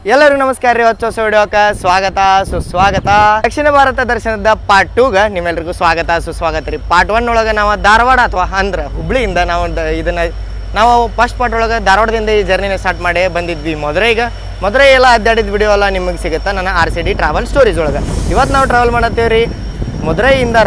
ಎಲ್ಲರಿಗೂ ನಮಸ್ಕಾರ ರೀ. ಹೊಸ ವಿಡಿಯೋಕ್ಕೆ ಸ್ವಾಗತ ಸುಸ್ವಾಗತ. ದಕ್ಷಿಣ ಭಾರತ ದರ್ಶನದ ಪಾರ್ಟ್ 2ಗೆ ನಿಮ್ಮೆಲ್ಲರಿಗೂ ಸ್ವಾಗತ ಸುಸ್ವಾಗತ ರೀ. ಪಾರ್ಟ್ 1 ಒಳಗೆ ನಾವು ಧಾರವಾಡ ಅಥವಾ ಅಂದ್ರೆ ಹುಬ್ಳಿಯಿಂದ ನಾವು ಫಸ್ಟ್ ಪಾರ್ಟ್ ಒಳಗೆ ಧಾರವಾಡದಿಂದ ಈ ಜರ್ನಿನ ಸ್ಟಾರ್ಟ್ ಮಾಡಿ ಬಂದಿದ್ವಿ ಮಧುರೈ ಎಲ್ಲ ಅಡ್ಡಾಡಿದ ವಿಡಿಯೋ ಎಲ್ಲ ನಿಮಗೆ ಸಿಗುತ್ತೆ ನನ್ನ RCD ಟ್ರಾವೆಲ್ ಸ್ಟೋರೀಸ್ ಒಳಗೆ. ಇವತ್ತು ನಾವು ಟ್ರಾವೆಲ್ ಮಾಡತ್ತೀವಿ ರೀ ಮಧುರೈಯಿಂದ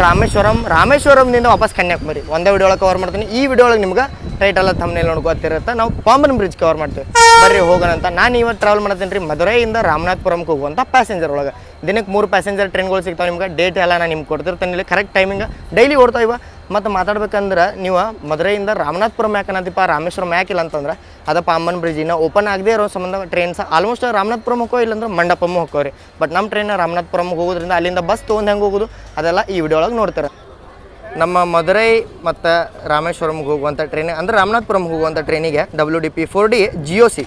ರಾಮೇಶ್ವರಂದಿಂದ ವಾಪಸ್ ಕನ್ಯಾಕುಮಾರಿ. ಒಂದೇ ವಿಡಿಯೋ ಒಳಗೆ ಕವರ್ ಮಾಡ್ತೀನಿ. ಈ ವಿಡಿಯೋ ಒಳಗೆ ನಿಮ್ಗೆ ಟೈಟಲ್ ಥಂಬ್ನೇಲ್ ನೋಡ್ಕೊತಿರುತ್ತೆ. ನಾವು ಪಾಂಬನ್ ಬ್ರಿಡ್ಜ್ ಕವರ್ ಮಾಡ್ತೀವಿ. ಬರ್ರಿ ಹೋಗೋಣ ಅಂತ. ನಾನು ಇವತ್ತು ಟ್ರಾವೆಲ್ ಮಾಡ್ತೀನಿ ರೀ ಮಧುರೈಯಿಂದ ರಾಮನಾಥಪುರಂಗೆ ಹೋಗುವಂಥ ಪ್ಯಾಸೆಂಜರ್ ಒಳಗೆ. ದಿನಕ್ಕೆ 3 ಪ್ಯಾಸೆಂಜರ್ ಟ್ರೈನ್ಗಳು ಸಿಗ್ತಾವೆ ನಿಮ್ಗೆ. ಡೇಟ್ ಎಲ್ಲ ನಾನು ನಿಮ್ಗೆ ಕೊಡ್ತಿರ್ತೀನಿ. ಇಲ್ಲಿ ಕರೆಕ್ಟ್ ಟೈಮಿಂಗ್ ಡೈಲಿ ಓಡ್ತಾಯಿವ. ಮತ್ತು ಮಾತಾಡ್ಬೇಕಂದ್ರೆ ನೀವು ಮಧುರೈಯಿಂದ ರಾಮನಾಥಪುರಂ ಯಾಕನ್ನತಿಪ್ಪ ರಾಮೇಶ್ವರಂ ಯಾಕಿಲ್ಲ ಅಂತಂದ್ರೆ ಅದು ಪಾಂಬನ್ ಬ್ರಿಡ್ಜ್ ಇನ್ನೂ ಓಪನ್ ಆಗದೆ ಇರೋ ಸಂಬಂಧ ಟ್ರೈನ್ಸ್ ಆಲ್ಮೋಸ್ಟ್ ರಾಮನಾಥಪುರಂ ಹೋಗೋ ಇಲ್ಲಾಂದ್ರೆ ಮಂಡಪಮ್ಮ ಹೋಗೋರಿ. ಬಟ್ ನಮ್ಮ ಟ್ರೈನ್ ರಾಮನಾಥಪುರಂಗೆ ಹೋಗೋದ್ರಿಂದ ಅಲ್ಲಿಂದ ಬಸ್ ತೊಗೊಂಡು ಹೆಂಗೆ ಹೋಗೋದು ಅದೆಲ್ಲ ಈ ವಿಡಿಯೋ ಒಳಗೆ ನೋಡ್ತಾರೆ. ನಮ್ಮ ಮಧುರೈ ಮತ್ತು ರಾಮೇಶ್ವರಂಗೆ ಹೋಗುವಂಥ ಟ್ರೈನ್ ಅಂದರೆ ರಾಮನಾಥಪುರಂಗೆ ಹೋಗುವಂಥ ಟ್ರೈನಿಗೆ WDP 4D GOC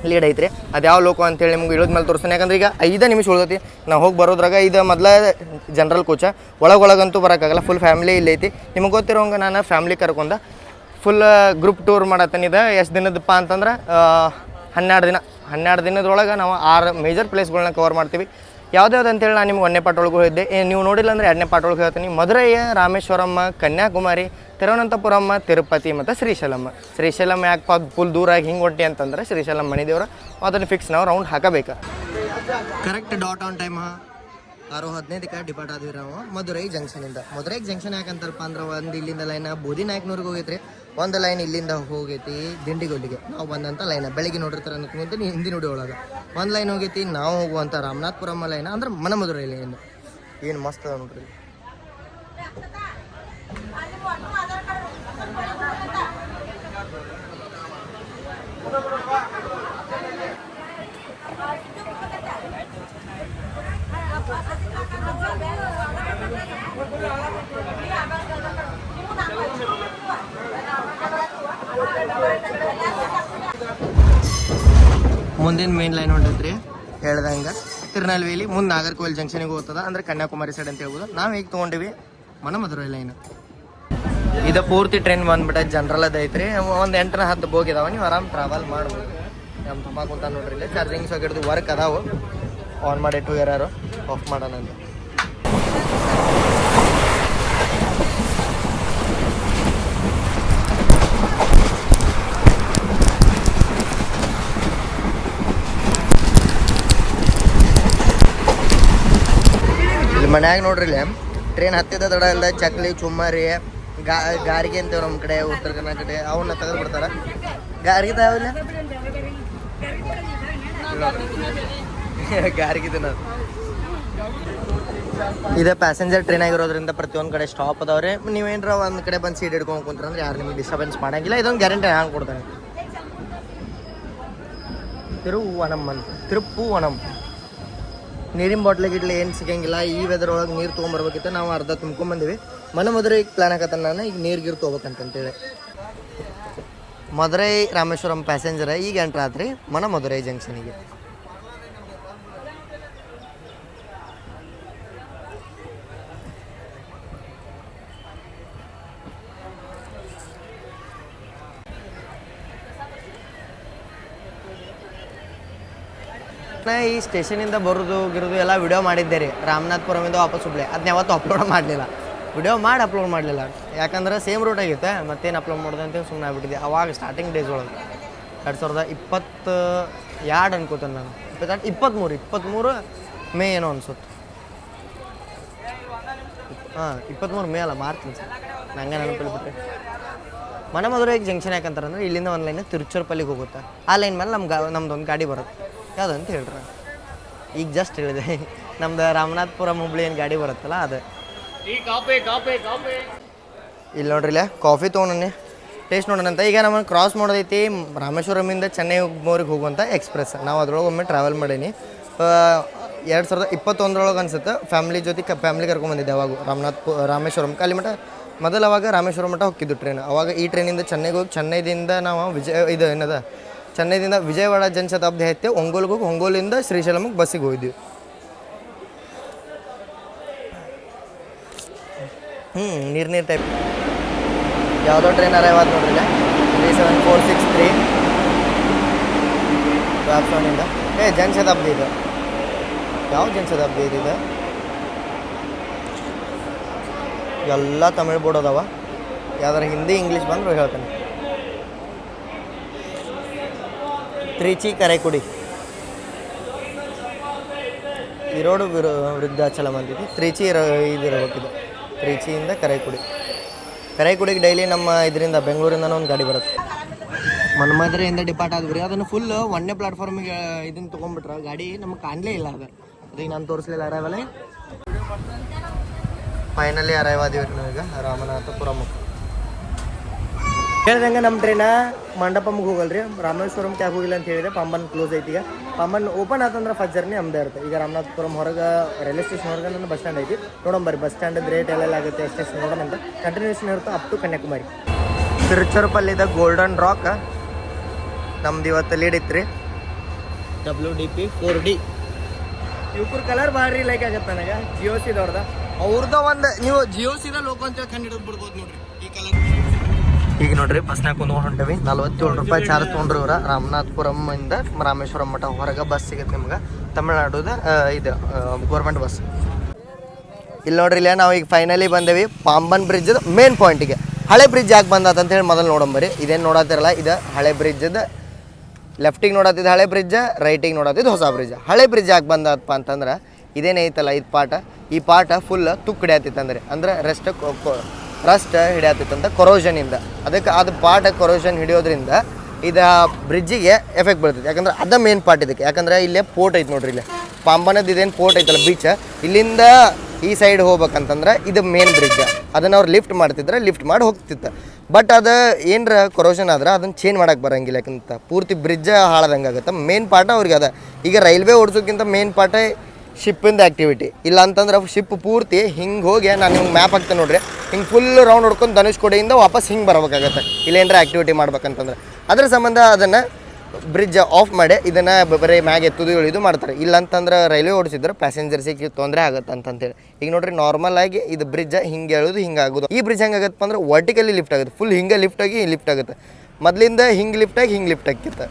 ಲೀಡ್ ಐತ್ರಿ. ಅದು ಯಾವ ಲೋಕ ಅಂತೇಳಿ ನಿಮ್ಗೆ ಇಳಿದ ಮೇಲೆ ತೋರಿಸ್ತೀನಿ. ಯಾಕಂದ್ರೆ ಈಗ 5 ನಿಮಿಷ ಉಳ್ದೈತಿ ನಾವು ಹೋಗಿ ಬರೋದ್ರಾಗ. ಇದು ಮೊದಲ ಜನರಲ್ ಕೋಚ. ಒಳಗಂತೂ ಬರೋಕ್ಕಾಗಲ್ಲ. ಫುಲ್ ಫ್ಯಾಮಿಲಿ ಇಲ್ಲಿ ಐತಿ. ನಿಮಗೆ ಗೊತ್ತಿರೋಂಗೆ ನಾನು ಫ್ಯಾಮಿಲಿ ಕರ್ಕೊಂಡು ಫುಲ್ ಗ್ರೂಪ್ ಟೂರ್ ಮಾಡತ್ತೀನಿ. ಇದು ಎಷ್ಟು ದಿನದಪ್ಪ ಅಂತಂದ್ರೆ 12 ದಿನದೊಳಗೆ ನಾವು 6 ಮೇಜರ್ ಪ್ಲೇಸ್ಗಳನ್ನ ಕವರ್ ಮಾಡ್ತೀವಿ. ಯಾವ್ದು ಅಂತೇಳಿ ನಾನು ನಿಮ್ಗೆ 1ನೇ ಪಾರ್ಟ್ ಒಳಗೂ ಹೇಳಿದ್ದೆ. ನೀವು ನೋಡಿಲ್ಲ ಅಂದರೆ 2ನೇ ಪಾರ್ಟ್ ಒಳಗೆ ಹೇಳ್ತೀನಿ. ಮಧುರೈ, ರಾಮೇಶ್ವರಂ, ಕನ್ಯಾಕುಮಾರಿ, ತಿರುವನಂತಪುರಂ, ತಿರುಪತಿ ಮತ್ತು ಶ್ರೀಶೈಲಂ ಯಾಕೆ ಫುಲ್ ದೂರಾಗಿ ಹಿಂಗೆ ಹೊಂಟಿ ಅಂತಂದರೆ ಶ್ರೀಶೈಲಂ ಮನೆ ದೇವ್ರ ಅದನ್ನು ಫಿಕ್ಸ್ ನಾವು ರೌಂಡ್ ಹಾಕಬೇಕು. ಕರೆಕ್ಟ್ ಡಾಟ್ ಆನ್ ಟೈಮ್ 6:15ಕ್ಕೆ ಡಿಪಾರ್ಟ್ ಆದ್ವಿ ನಾವು ಮಧುರೈ ಜಂಕ್ಷನಿಂದ. ಮಧುರೈ ಜಂಕ್ಷನ್ ಯಾಕಂತಾರಪ್ಪ ಅಂದ್ರೆ ಒಂದು ಇಲ್ಲಿಂದ ಲೈನ್ ಬೋದಿನಾಯಕನೂರಿಗೆ ಹೋಗೈತ್ರಿ. ಒಂದು ಲೈನ್ ಇಲ್ಲಿಂದ ಹೋಗೈತಿ ದಿಂಡಿಗೊಡ್ಡಿಗೆ ನಾವು ಬಂದಂಥ ಲೈನ್. ಬೆಳಗ್ಗೆ ನೋಡಿರ್ತಾರೆ ಅನ್ಕೊಂತೀನಿ ಹಿಂದಿ ನೋಡಿ ಒಳಗೆ ಒಂದು ಲೈನ್ ಹೋಗೈತಿ. ನಾವು ಹೋಗುವಂಥ ರಾಮನಾಥಪುರಂ ಲೈನ್ ಅಂದ್ರೆ ಮಧುರೈ ಲೈನ್ ಏನು ಮಸ್ತ್ ಅದ ನೋಡ್ರಿ. ಮುಂದಿನ ಮೇನ್ ಲೈನ್ ಹೊಂಟೈತ್ರಿ ಹೇಳ್ದಂಗೆ ತಿರುನಲ್ವೇಲಿ ಮುಂದೆ ನಾಗರ್ಕೋವಿಲ್ ಜಂಕ್ಷನಿಗೆ ಹೋಗ್ತದ ಅಂದ್ರೆ ಕನ್ಯಾಕುಮಾರಿ ಸೈಡ್ ಅಂತ ಹೇಳ್ಬೋದು. ನಾವು ಹೇಗೆ ತೊಗೊಂಡಿವಿ ಮಧುರೈ ಲೈನ್. ಇದು ಪೂರ್ತಿ ಟ್ರೈನ್ ಬಂದ್ಬಿಟ್ಟು ಜನರಲ್ ಅದೈತ್ರಿ. ಒಂದು 8-10 ಬೋಗಿದಾವ. ನೀವು ಆರಾಮ್ ಟ್ರಾವೆಲ್ ಮಾಡ್ಬೋದು. ನಮ್ಮ ತಮ್ಮ ಕುಂತ ನೋಡ್ರಿ ಇಲ್ಲಿ ಚಾರ್ಜಿಂಗ್ ಸಾಕೆಟ್ದು ವರ್ಕ್ ಅದಾವು. ಆನ್ ಮಾಡಿ 2 ಯಾರು ಆಫ್ ಮಾಡೋಣ ಅಂತ. ಇಲ್ಲಿ ಮನ್ಯಾಗ ನೋಡ್ರಿ ಇಲ್ಲಿ ಟ್ರೈನ್ ಹತ್ತಿದ ತಡ ಇಲ್ಲ ಚಕ್ಲಿ ಚುಮ್ಮಾರಿ ಗಾರಿಗೆ ಅಂತೇವ್ ನಮ್ಮ ಕಡೆ ಉತ್ತರ ಕರ್ನಾಟಕ ಕಡೆ ಅವನ್ನ ತೆಗೆದು ಬಿಡ್ತಾರ. ಗಾರಿಗೆ ತಾವಿಲ್ಲ ಗಾರಿಗೆ ಇದೇ ಪ್ಯಾಸೆಂಜರ್ ಟ್ರೈನ್ ಆಗಿರೋದ್ರಿಂದ ಪ್ರತಿಯೊಂದು ಕಡೆ ಸ್ಟಾಪ್ ಅದಾವ್ರಿ. ನೀವೇನ್ರ ಒಂದು ಕಡೆ ಬಂದು ಸೀಟ್ ಹಿಡ್ಕೊಂಡು ಕುಂತ್ರಂದ್ರೆ ಯಾರು ನಿಮಗೆ ಡಿಸ್ಟರ್ಬೆನ್ಸ್ ಮಾಡಂಗಿಲ್ಲ. ಇದೊಂದು ಗ್ಯಾರಂಟಿ ಹಂಗೆ ಕೊಡ್ತಾನೆ. ತಿರುಪುವನಂ ನೀರಿನ ಬಾಟ್ಲಿಗಿಡ್ಲಿ ಏನು ಸಿಗಂಗಿಲ್ಲ. ಈ ವೆದರ್ ಒಳಗೆ ನೀರು ತೊಗೊಂಬರ್ಬೇಕಿತ್ತು. ನಾವು ಅರ್ಧ ತುಂಬ್ಕೊಂಬಂದಿವಿ. ಮಧುರೈಗೆ ಪ್ಲಾನ್ ಆಗತ್ತ ನಾನು ಈಗ ನೀರು ತೊಗೋಬೇಕಂತೇಳಿ. ಮಧುರೈ ರಾಮೇಶ್ವರಂ ಪ್ಯಾಸೆಂಜರ್ ಈಗ ಎಂಟ್ರ್ ಆತ್ರಿ ಮಧುರೈ ಜಂಕ್ಷನಿಗೆ. ಈ ಸ್ಟೇಷನಿಂದ ಬರೋದು ಎಲ್ಲ ವಿಡಿಯೋ ಮಾಡಿದ್ದೆ ರೀ ರಾಮನಾಥಪುರಮಿಂದ ವಾಪಸ್ ಹುಬ್ಳಿ. ಅದನ್ನ ಯಾವತ್ತೂ ಅಪ್ಲೋಡ್ ಮಾಡಲಿಲ್ಲ. ವಿಡಿಯೋ ಮಾಡಿ ಅಪ್ಲೋಡ್ ಮಾಡಲಿಲ್ಲ. ಯಾಕಂದ್ರೆ ಸೇಮ್ ರೂಟ್ ಆಗಿತ್ತೆ. ಮತ್ತೇನು ಅಪ್ಲೋಡ್ ಮಾಡೋದು ಅಂತೇಳಿ ಸುಮ್ಮನೆ ಆಗ್ಬಿಟ್ಟಿದ್ದೆ. ಅವಾಗ ಸ್ಟಾರ್ಟಿಂಗ್ ಡೇಸ್ ಒಳಗೆ 2022 ಅನ್ಕೋತೇನೆ ನಾನು. 23 ಮೇ ಏನೋ ಅನ್ಸುತ್ತೆ. 23 ಮೇ ಅಲ್ಲ ಮಾರ್ಚ್ ನಂಗೆ ನೆನಪಲ್ಲಿ ಬಿಟ್ಟರೆ. ಮಧುರೈ ಜಂಕ್ಷನ್ ಯಾಕಂತಾರಂದ್ರೆ ಇಲ್ಲಿಂದ ಒಂದು ಲೈನ್ ತಿರುಚುರಪಲ್ಲಿಗೆ ಹೋಗುತ್ತೆ. ಆ ಲೈನ್ ಮೇಲೆ ನಮ್ದೊಂದು ಗಾಡಿ ಬರುತ್ತೆ. ಯಾವುದಂತ ಹೇಳ್ರಿ ಈಗ ಜಸ್ಟ್ ಹೇಳಿದೆ. ನಮ್ದು ರಾಮನಾಥಪುರಂ ಹುಬ್ಳಿ ಏನು ಗಾಡಿ ಬರುತ್ತಲ್ಲ ಅದು. ಇಲ್ಲಿ ನೋಡ್ರಿ ಇಲ್ಲ ಕಾಫಿ ತೊಗೊಂಡನೆ ಟೇಸ್ಟ್ ನೋಡೋಣ ಅಂತ. ಈಗ ನಮ್ಮನ್ನು ಕ್ರಾಸ್ ಮಾಡೋದೈತಿ ರಾಮೇಶ್ವರಮಿಂದ ಚೆನ್ನೈಗೆ ಹೋಗುವಂಥ ಎಕ್ಸ್ಪ್ರೆಸ್. ನಾವು ಅದ್ರೊಳಗೆ ಒಮ್ಮೆ ಟ್ರಾವೆಲ್ ಮಾಡೀನಿ 2021 ಅನ್ಸುತ್ತೆ. ಫ್ಯಾಮಿಲಿ ಕರ್ಕೊಂಡ್ಬಂದಿದ್ದೆ ಅವಾಗ ರಾಮೇಶ್ವರಂ ಅಲ್ಲಿ ಮಟ್ಟ. ಮೊದಲು ಅವಾಗ ರಾಮೇಶ್ವರಂ ಮಟ್ಟ ಹೋಗಿದ್ದು ಟ್ರೈನ್. ಅವಾಗ ಈ ಟ್ರೈನಿಂದ ಚೆನ್ನೈಗೆ ಹೋಗಿ ಚೆನ್ನೈದಿಂದ ನಾವು ಚೆನ್ನೈದಿಂದ ವಿಜಯವಾಡ ಜನಶತಾಬ್ದಿ ಐತೆ ಒಂಗೋಲ್ಗೆ ಹೋಗಿ ಒಂಗೋಲಿಂದ ಶ್ರೀಶೈಲಂಗೆ ಬಸ್ಸಿಗೆ ಹೋಗಿದ್ವಿ. ನೀರು ಟೈಪ್ ಯಾವುದೋ ಟ್ರೈನ್ ಅರೈವ್ ನೋಡ್ರಿ 37463 ವ್ಯಾಪ್ಸೋನಿಂದ ಜನಶತಾಬ್ದಿ ಇದೆ. ಯಾವ ಜನಶತಾಬ್ದಿ ಇದೆ? ಎಲ್ಲ ತಮಿಳ್ ಬೋರ್ಡ್ ಅದಾವ. ಯಾವ್ದಾರ ಹಿಂದಿ ಇಂಗ್ಲೀಷ್ ಬಂದ್ರು ಹೇಳ್ತಾನೆ. ತ್ರಿಚಿ ಕರೈಕುಡಿ ಈ ರೋಡು ವೃದ್ಧಾಚಲಂ ಅಂತಿದೆ. ತ್ರಿಚಿ ಇದಿರಬೇಕಿದೆ. ತ್ರಿಚಿಯಿಂದ ಕರೈಕುಡಿಗೆ ಡೈಲಿ ನಮ್ಮ ಇದರಿಂದ ಬೆಂಗಳೂರಿಂದ ಒಂದು ಗಾಡಿ ಬರುತ್ತೆ. ಮನ್ಮದ್ರೆಯಿಂದ ಡಿಪಾರ್ಟ್ ಆದ್ರಿ. ಅದನ್ನು ಫುಲ್ ಒಂದೇ ಪ್ಲಾಟ್ಫಾರ್ಮಿಗೆ ಇದನ್ನು ತೊಗೊಂಡ್ಬಿಟ್ರೆ ಗಾಡಿ ನಮಗೆ ಕಾಣಲೇ ಇಲ್ಲ. ಅದಕ್ಕೆ ನಾನು ತೋರಿಸ್ಲಿಲ್ಲ. ಅರೈವಲ್ ಫೈನಲಿ ಅರೈವ್ ಆದಿವಿ ನಾವೀಗ ರಾಮನಾಥಪುರಂ. ಹೇಳ್ದಂಗೆ ನಮ್ಮ ಟ್ರೈನ ಮಂಡಪಮ್ಗೆ ಹೋಗಲ್ರಿ. ರಾಮೇಶ್ವರಮ್ಗೆ ಯಾಕೆ ಹೋಗಿಲ್ಲ ಅಂತ ಹೇಳಿದ್ರೆ ಪಾಂಬನ್ ಕ್ಲೋಸ್ ಐತಿ. ಈಗ ಪಾಂಬನ್ ಓಪನ್ ಆತಂದ್ರೆ ಫಸ್ಟ್ ಜರ್ನಿ ನಮ್ದೇ ಇರುತ್ತೆ. ಈಗ ರಾಮನಾಥಪುರಂ ಹೊರಗೆ ರೈಲ್ವೆ ಸ್ಟೇಷನ್ ಹೊರಗೆ ನನ್ನ ಬಸ್ ಸ್ಟ್ಯಾಂಡ್ ಐತಿ. ನೋಡೋಣ ಬಸ್ ಸ್ಟ್ಯಾಂಡ್ ರೇಟ್ ಎಲ್ಲ ಆಗುತ್ತೆ ಎಷ್ಟೆಷ್ಟು ನೋಡೋಣ ಅಂತ. ಕಂಟಿನ್ಯೂಷನ್ ಇರುತ್ತೆ ಅಪ್ ಟು ಕನ್ಯಾಕುಮಾರಿ. ತಿರುಚರಪಲ್ಲಿದ ಗೋಲ್ಡನ್ ರಾಕ್ ನಮ್ದು ಇವತ್ತು ಲೀಡ್ ಇತ್ತು ರೀ. WDP 4D ಇವ್ರ ಕಲರ್ ಭಾರಿ ಲೈಕ್ ಆಗತ್ತೆ ನನಗೆ. ಜಿಯೋ ಸಿದವ್ರದ ಅವ್ರದ ಒಂದು ನೀವು ಜಿಯೋ ಸಿದ ಲೋಕೋ ಅಂತೇಳಿ ಕಂಡು ಹಿಡಿದು ಬಿಡ್ಬೋದು ನೋಡ್ರಿ ಈ ಕಲರ್. ಈಗ ನೋಡ್ರಿ ಬಸ್ನಾಗ ಕುಂದ್ಕೊಂಡು ಹೊಂಟವಿ. 47 ರೂಪಾಯಿ ಚಾರ್ಜ್ ತೊಗೊಂಡ್ರಿ ಇವ್ರ. ರಾಮನಾಥಪುರಂ ಇಂದ ರಾಮೇಶ್ವರಂ ಮಠ ಹೊರಗೆ ಬಸ್ ಸಿಗುತ್ತೆ ನಿಮ್ಗೆ. ತಮಿಳ್ನಾಡುದ ಇದು ಗೌರ್ಮೆಂಟ್ ಬಸ್. ಇಲ್ಲಿ ನೋಡ್ರಿ ಇಲ್ಲ ನಾವು ಈಗ ಫೈನಲಿ ಬಂದೇವಿ ಪಾಂಬನ್ ಬ್ರಿಡ್ಜ್ ಮೇನ್ ಪಾಯಿಂಟಿಗೆ. ಹಳೆ ಬ್ರಿಡ್ಜ್ ಯಾಕೆ ಬಂದದ ಅಂತೇಳಿ ಮೊದಲು ನೋಡಂಬರಿ. ಇದೇನು ನೋಡತ್ತಿರಲ್ಲ ಇದು ಹಳೆ ಬ್ರಿಡ್ಜದ. ಲೆಫ್ಟಿಗೆ ನೋಡತ್ತಿದ್ದು ಹಳೆ ಬ್ರಿಡ್ಜ್, ರೈಟಿಗೆ ನೋಡತ್ತಿದ್ದು ಹೊಸ ಬ್ರಿಡ್ಜ್. ಹಳೆ ಬ್ರಿಡ್ಜ್ ಯಾಕೆ ಬಂದಪ್ಪ ಅಂತಂದ್ರೆ ಇದೇನೈತಲ್ಲ ಇದು ಪಾಠ, ಈ ಪಾಠ ಫುಲ್ ತುಕ್ಕು ಹಿಡಿಯತ್ತಿತ್ತಂದ್ರೆ ಅಂದ್ರೆ ರಸ್ಟ್ ಹಿಡಿಯತ್ತಿತ್ತಂತ ಕೊರೋಷನಿಂದ. ಅದಕ್ಕೆ ಅದು ಪಾಠ ಕೊರೋಷನ್ ಹಿಡಿಯೋದ್ರಿಂದ ಇದು ಬ್ರಿಡ್ಜಿಗೆ ಎಫೆಕ್ಟ್ ಬೀಳ್ತೈತೆ. ಯಾಕಂದ್ರೆ ಅದ ಮೇನ್ ಪಾರ್ಟ್ ಇದಕ್ಕೆ. ಯಾಕಂದ್ರೆ ಇಲ್ಲೇ ಪೋರ್ಟ್ ಐತೆ ನೋಡ್ರಿ. ಇಲ್ಲೇ ಪಾಂಬನದ್ದು ಇದೇನು ಪೋರ್ಟ್ ಐತಲ್ಲ ಬೀಚ್, ಇಲ್ಲಿಂದ ಈ ಸೈಡ್ ಹೋಗ್ಬೇಕಂತಂದ್ರೆ ಇದು ಮೇನ್ ಬ್ರಿಡ್ಜ್. ಅದನ್ನು ಅವ್ರು ಲಿಫ್ಟ್ ಮಾಡ್ತಿದ್ರೆ ಲಿಫ್ಟ್ ಮಾಡಿ ಹೋಗ್ತಿತ್ತು. ಬಟ್ ಅದು ಏನರ ಕೊರೋಷನ್ ಆದ್ರೆ ಅದನ್ನು ಚೇಂಜ್ ಮಾಡೋಕೆ ಬರೋಂಗಿಲ್ಲ. ಯಾಕಂತ ಪೂರ್ತಿ ಬ್ರಿಡ್ಜ್ ಹಾಳದಂಗೆ ಆಗುತ್ತೆ. ಮೇನ್ ಪಾಠ ಅವ್ರಿಗೆ ಅದ. ಈಗ ರೈಲ್ವೆ ಓಡಿಸೋಕ್ಕಿಂತ ಮೇನ್ ಪಾಠ ಶಿಪ್ಪಿಂದ ಆ್ಯಕ್ಟಿವಿಟಿ. ಇಲ್ಲ ಅಂತಂದ್ರೆ ಶಿಪ್ ಪೂರ್ತಿ ಹಿಂಗೆ ಹೋಗಿ ನಾನು ನಿಮ್ಗೆ ಮ್ಯಾಪ್ ಹಾಕ್ತೇನೆ ನೋಡ್ರಿ. ಹಿಂಗೆ ಫುಲ್ ರೌಂಡ್ ಹೊಡ್ಕೊಂಡು ಧನುಷ್ಕೋಡಿಯಿಂದ ವಾಪಸ್ ಹಿಂಗೆ ಬರ್ಬೇಕಾಗತ್ತೆ ಇಲ್ಲೇನರ ಆ್ಯಕ್ಟಿವಿಟಿ ಮಾಡ್ಬೇಕಂತಂದ್ರೆ. ಅದ್ರ ಸಂಬಂಧ ಅದನ್ನು ಬ್ರಿಡ್ಜ್ ಆಫ್ ಮಾಡಿ ಇದನ್ನು ಬರೀ ಮ್ಯಾಗೆ ಎತ್ತುದು ಇಳಿದು ಮಾಡ್ತಾರೆ. ಇಲ್ಲ ಅಂತಂದ್ರೆ ರೈಲ್ವೆ ಓಡಿಸಿದ್ರೆ ಪ್ಯಾಸೆಂಜರ್ಸಿಗೆ ತೊಂದರೆ ಆಗುತ್ತೆ ಅಂತಂತೇಳಿ. ಈಗ ನೋಡ್ರಿ ನಾರ್ಮಲ್ ಆಗಿ ಇದು ಬ್ರಿಡ್ಜ್ ಹಿಂಗೆ ಎಳೋದು ಹಿಂಗೆ ಆಗೋದು. ಈ ಬ್ರಿಡ್ಜ್ ಹೆಂಗಾಗತ್ತಪ್ಪ ಅಂದ್ರೆ ವರ್ಟಿಕಲಿ ಲಿಫ್ಟ್ ಆಗುತ್ತೆ. ಫುಲ್ ಹಿಂಗೆ ಲಿಫ್ಟ್ ಆಗಿ ಲಿಫ್ಟ್ ಆಗುತ್ತೆ. ಮೊದಲಿಂದ ಹಿಂಗೆ ಲಿಫ್ಟ್ ಆಗಿ ಹಿಂಗೆ ಲಿಫ್ಟ್ ಆಗಿತ್ತು.